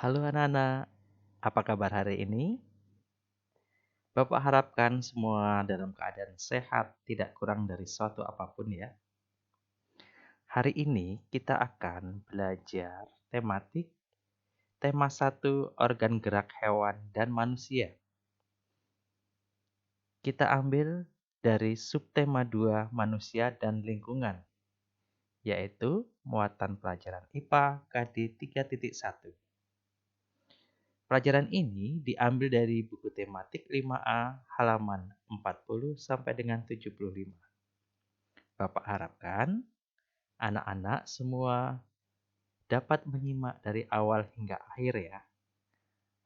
Halo anak-anak, apa kabar hari ini? Bapak harapkan semua dalam keadaan sehat, tidak kurang dari suatu apapun ya. Hari ini kita akan belajar tematik tema 1 organ gerak hewan dan manusia. Kita ambil dari subtema 2 manusia dan lingkungan, yaitu muatan pelajaran IPA KD 3.1. Pelajaran ini diambil dari buku tematik 5A halaman 40 sampai dengan 75. Bapak harapkan anak-anak semua dapat menyimak dari awal hingga akhir ya,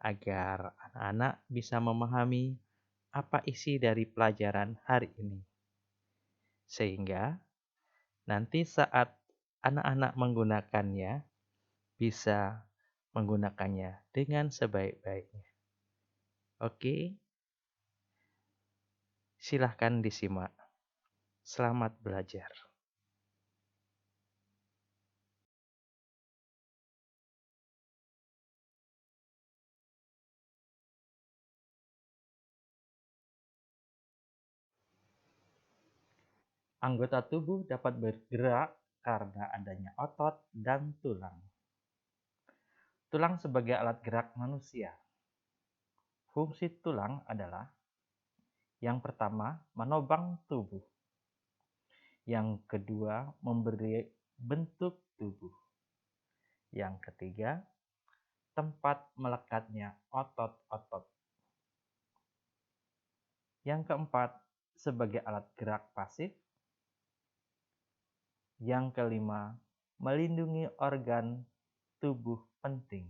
agar anak-anak bisa memahami apa isi dari pelajaran hari ini. Sehingga nanti saat anak-anak menggunakannya, bisa menggunakannya dengan sebaik-baiknya. Oke? Silahkan disimak. Selamat belajar. Anggota tubuh dapat bergerak karena adanya otot dan tulang. Tulang sebagai alat gerak manusia. Fungsi tulang adalah yang pertama, menopang tubuh. Yang kedua, memberi bentuk tubuh. Yang ketiga, tempat melekatnya otot-otot. Yang keempat, sebagai alat gerak pasif. Yang kelima, melindungi organ tubuh penting.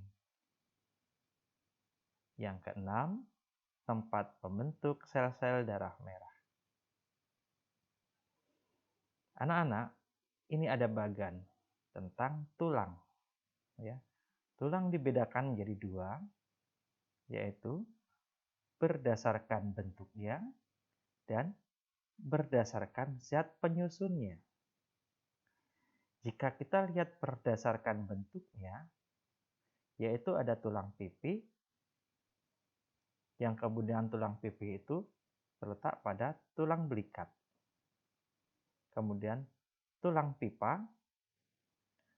Yang keenam, tempat pembentuk sel-sel darah merah. Anak-anak, ini ada bagan tentang tulang. Ya. Tulang dibedakan menjadi 2, yaitu berdasarkan bentuknya dan berdasarkan zat penyusunnya. Jika kita lihat berdasarkan bentuknya, yaitu ada tulang pipi, yang kemudian tulang pipi itu terletak pada tulang belikat. Kemudian tulang pipa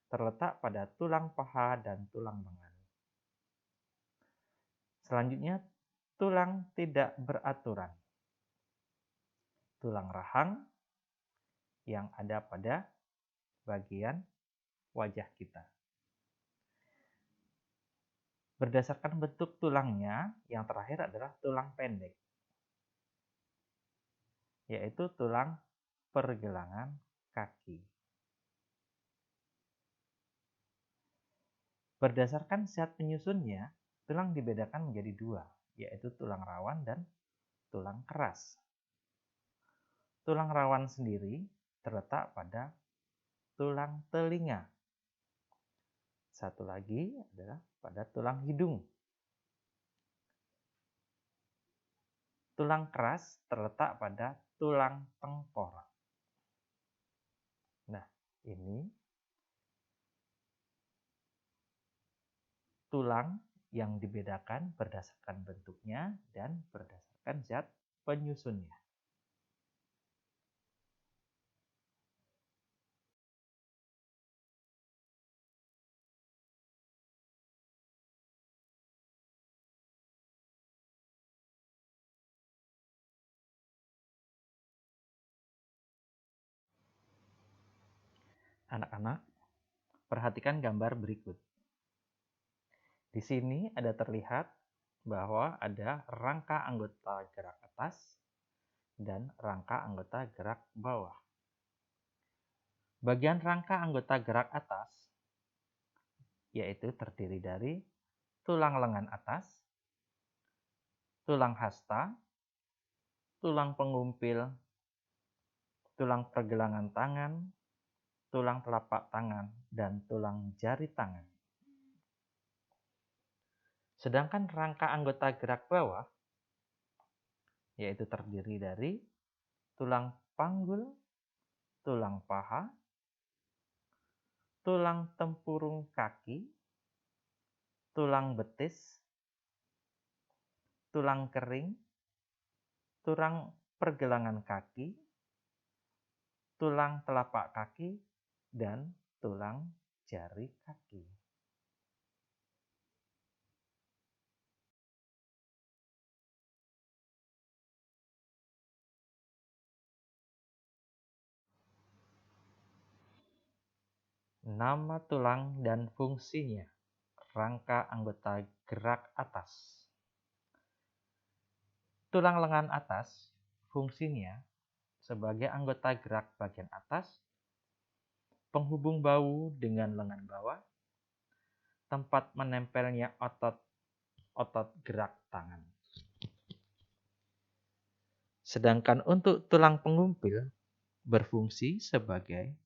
terletak pada tulang paha dan tulang lengan. Selanjutnya, tulang tidak beraturan. Tulang rahang yang ada pada bagian wajah kita. Berdasarkan bentuk tulangnya, yang terakhir adalah tulang pendek, yaitu tulang pergelangan kaki. Berdasarkan zat penyusunnya, tulang dibedakan menjadi 2, yaitu tulang rawan dan tulang keras. Tulang rawan sendiri terletak pada tulang telinga. Satu lagi adalah pada tulang hidung. Tulang keras terletak pada tulang tengkorak. Nah, ini tulang yang dibedakan berdasarkan bentuknya dan berdasarkan zat penyusunnya. Anak-anak, perhatikan gambar berikut. Di sini ada terlihat bahwa ada rangka anggota gerak atas dan rangka anggota gerak bawah. Bagian rangka anggota gerak atas yaitu terdiri dari tulang lengan atas, tulang hasta, tulang pengumpil, tulang pergelangan tangan, tulang telapak tangan, dan tulang jari tangan. Sedangkan rangka anggota gerak bawah yaitu terdiri dari tulang panggul, tulang paha, tulang tempurung kaki, tulang betis, tulang kering, tulang pergelangan kaki, tulang telapak kaki, dan tulang jari kaki. Nama tulang dan fungsinya. Rangka anggota gerak atas. Tulang lengan atas fungsinya sebagai anggota gerak bagian atas, penghubung bahu dengan lengan bawah, tempat menempelnya otot gerak tangan. Sedangkan untuk tulang pengumpil berfungsi sebagai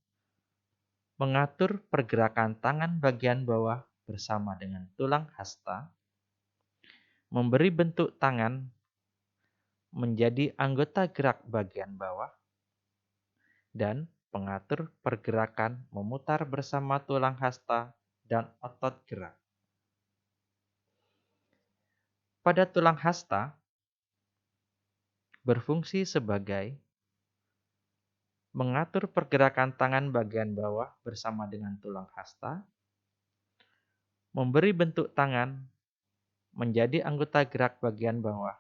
mengatur pergerakan tangan bagian bawah bersama dengan tulang hasta, memberi bentuk tangan menjadi anggota gerak bagian bawah, dan pengatur pergerakan memutar bersama tulang hasta dan otot gerak. Pada tulang hasta berfungsi sebagai mengatur pergerakan tangan bagian bawah bersama dengan tulang hasta, memberi bentuk tangan menjadi anggota gerak bagian bawah,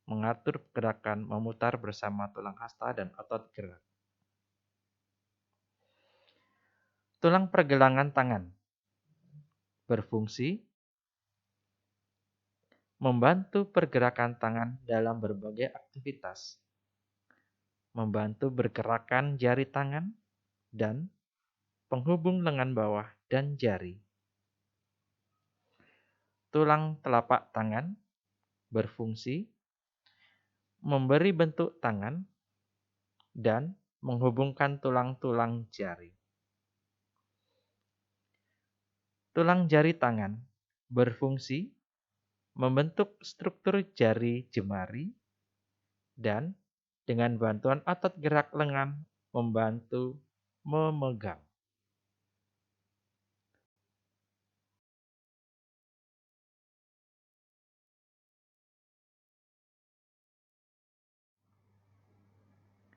mengatur gerakan memutar bersama tulang hasta dan otot gerak. Tulang pergelangan tangan berfungsi membantu pergerakan tangan dalam berbagai aktivitas, membantu bergerakan jari tangan, dan penghubung lengan bawah dan jari. Tulang telapak tangan berfungsi memberi bentuk tangan dan menghubungkan tulang-tulang jari. Tulang jari tangan berfungsi membentuk struktur jari jemari dan dengan bantuan otot gerak lengan membantu memegang.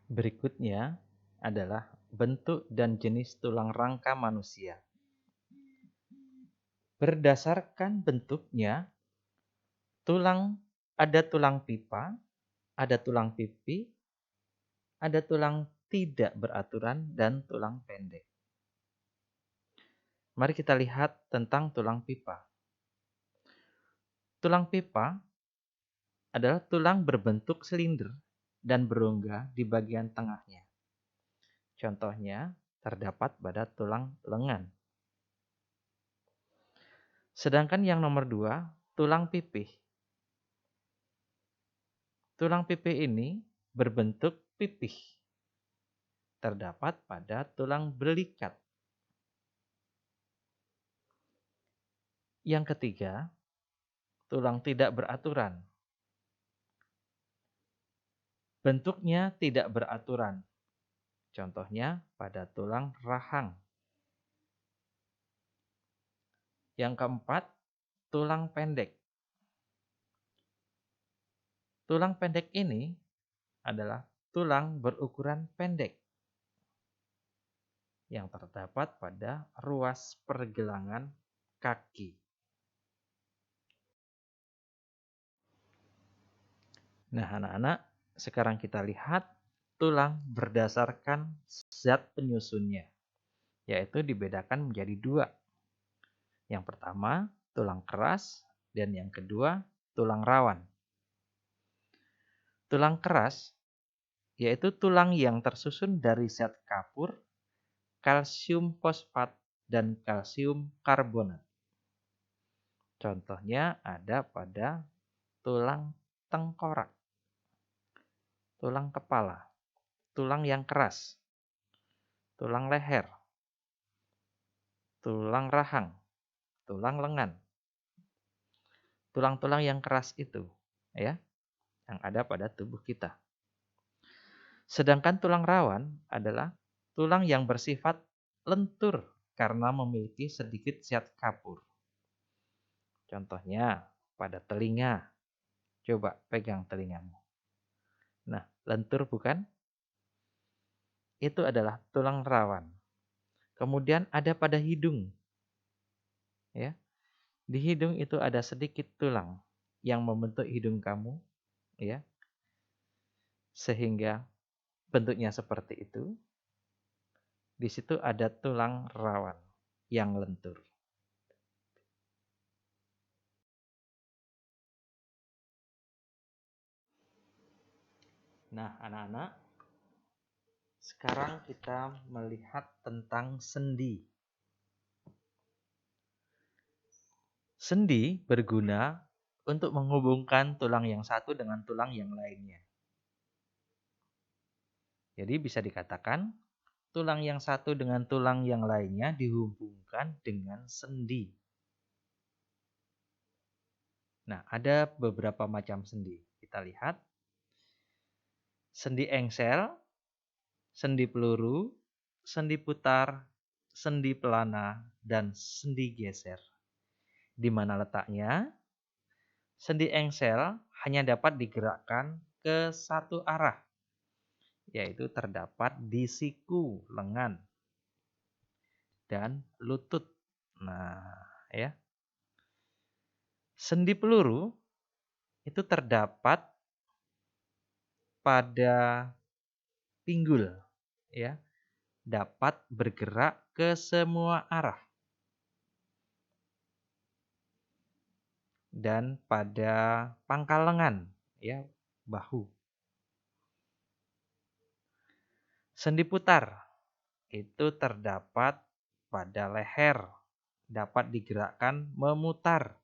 Berikutnya adalah bentuk dan jenis tulang rangka manusia. Berdasarkan bentuknya, ada tulang pipa, ada tulang pipi, ada tulang tidak beraturan, dan tulang pendek. Mari kita lihat tentang tulang pipa. Tulang pipa adalah tulang berbentuk silinder dan berongga di bagian tengahnya. Contohnya terdapat pada tulang lengan. Sedangkan yang nomor 2, tulang pipih. Tulang pipih ini berbentuk pipih. Terdapat pada tulang belikat. Yang ketiga, tulang tidak beraturan. Bentuknya tidak beraturan. Contohnya pada tulang rahang. Yang keempat, tulang pendek. Tulang pendek ini adalah tulang berukuran pendek yang terdapat pada ruas pergelangan kaki. Nah, anak-anak, sekarang kita lihat tulang berdasarkan zat penyusunnya, yaitu dibedakan menjadi 2. Yang pertama, tulang keras, dan yang kedua, tulang rawan. Tulang keras yaitu tulang yang tersusun dari zat kapur, kalsium fosfat, dan kalsium karbonat. Contohnya ada pada tulang tengkorak, tulang kepala, tulang yang keras, tulang leher, tulang rahang, tulang lengan. Tulang-tulang yang keras itu, ya, yang ada pada tubuh kita. Sedangkan tulang rawan adalah tulang yang bersifat lentur karena memiliki sedikit zat kapur. Contohnya pada telinga. Coba pegang telingamu. Nah, lentur bukan? Itu adalah tulang rawan. Kemudian ada pada hidung. Ya. Di hidung itu ada sedikit tulang yang membentuk hidung kamu, ya. Sehingga bentuknya seperti itu. Di situ ada tulang rawan yang lentur. Nah, anak-anak, sekarang kita melihat tentang sendi. Sendi berguna untuk menghubungkan tulang yang satu dengan tulang yang lainnya. Jadi bisa dikatakan tulang yang satu dengan tulang yang lainnya dihubungkan dengan sendi. Nah, ada beberapa macam sendi. Kita lihat. Sendi engsel, sendi peluru, sendi putar, sendi pelana, dan sendi geser. Di mana letaknya? Sendi engsel hanya dapat digerakkan ke satu arah, yaitu terdapat di siku, lengan, dan lutut. Nah, ya. Sendi peluru itu terdapat pada pinggul, ya. Dapat bergerak ke semua arah. Dan pada pangkal lengan, ya, bahu. Sendi putar itu terdapat pada leher, dapat digerakkan memutar,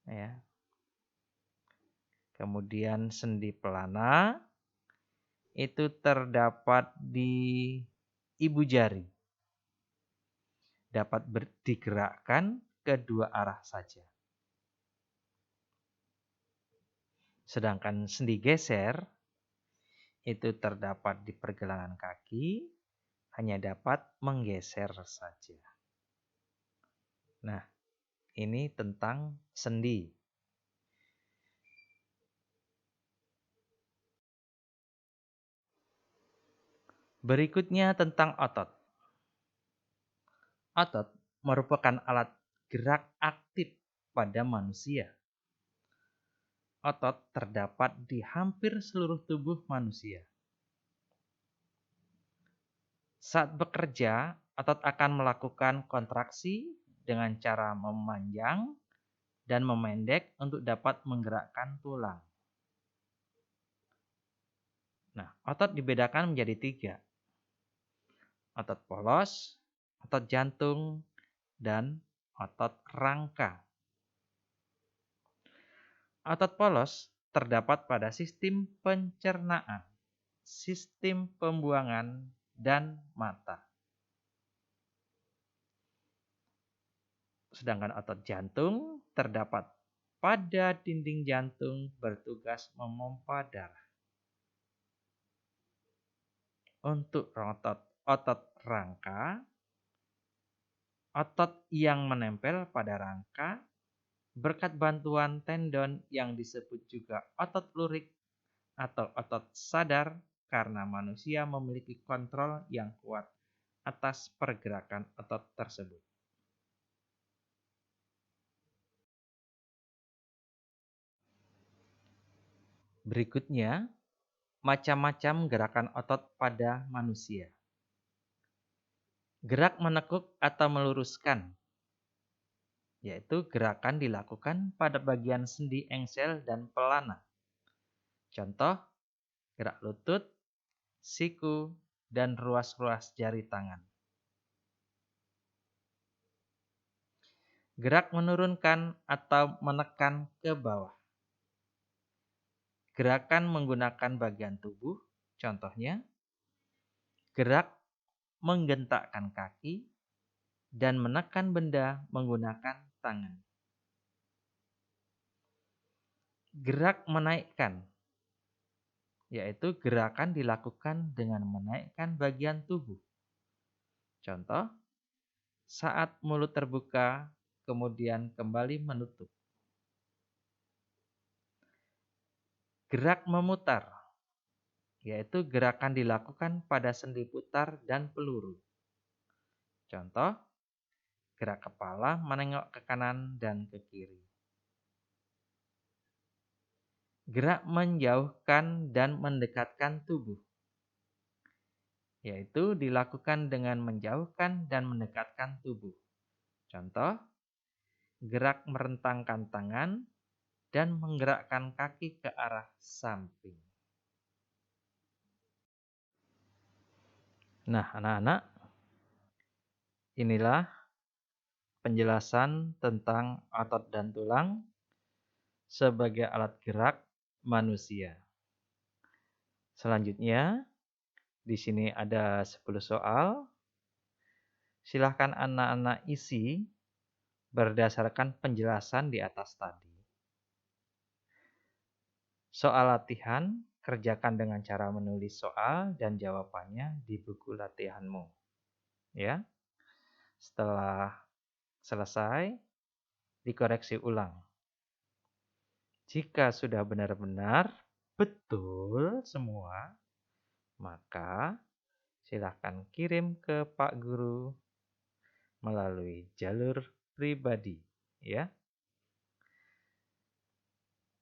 ya. Kemudian sendi pelana itu terdapat di ibu jari, dapat digerakkan kedua arah saja. Sedangkan sendi geser itu terdapat di pergelangan kaki, hanya dapat menggeser saja. Nah, ini tentang sendi. Berikutnya tentang otot. Otot merupakan alat gerak aktif pada manusia. Otot terdapat di hampir seluruh tubuh manusia. Saat bekerja, otot akan melakukan kontraksi dengan cara memanjang dan memendek untuk dapat menggerakkan tulang. Nah, otot dibedakan menjadi 3. Otot polos, otot jantung, dan otot rangka. Otot polos terdapat pada sistem pencernaan, sistem pembuangan, dan mata. Sedangkan otot jantung terdapat pada dinding jantung bertugas memompa darah. Untuk otot rangka, otot yang menempel pada rangka berkat bantuan tendon yang disebut juga otot lurik atau otot sadar karena manusia memiliki kontrol yang kuat atas pergerakan otot tersebut. Berikutnya, macam-macam gerakan otot pada manusia. Gerak menekuk atau meluruskan, yaitu gerakan dilakukan pada bagian sendi engsel dan pelana. Contoh, gerak lutut, siku, dan ruas-ruas jari tangan. Gerak menurunkan atau menekan ke bawah. Gerakan menggunakan bagian tubuh, contohnya, gerak menggentakkan kaki dan menekan benda menggunakan tangan. Gerak menaikkan, yaitu gerakan dilakukan dengan menaikkan bagian tubuh. Contoh, saat mulut terbuka, kemudian kembali menutup. Gerak memutar, yaitu gerakan dilakukan pada sendi putar dan peluru. Contoh, gerak kepala menengok ke kanan dan ke kiri. Gerak menjauhkan dan mendekatkan tubuh, yaitu dilakukan dengan menjauhkan dan mendekatkan tubuh. Contoh, gerak merentangkan tangan dan menggerakkan kaki ke arah samping. Nah, anak-anak, inilah penjelasan tentang otot dan tulang sebagai alat gerak manusia. Selanjutnya, di sini ada 10 soal. Silahkan anak-anak isi berdasarkan penjelasan di atas tadi. Soal latihan, kerjakan dengan cara menulis soal dan jawabannya di buku latihanmu. Ya. Setelah selesai, dikoreksi ulang. Jika sudah benar-benar betul semua, maka silahkan kirim ke Pak Guru melalui jalur pribadi. Ya.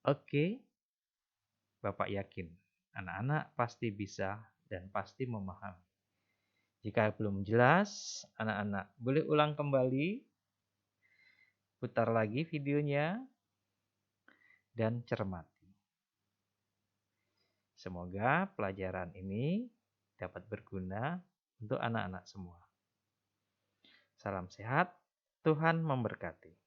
Oke. Bapak yakin, anak-anak pasti bisa dan pasti memahami. Jika belum jelas, anak-anak boleh ulang kembali, putar lagi videonya, dan cermati. Semoga pelajaran ini dapat berguna untuk anak-anak semua. Salam sehat, Tuhan memberkati.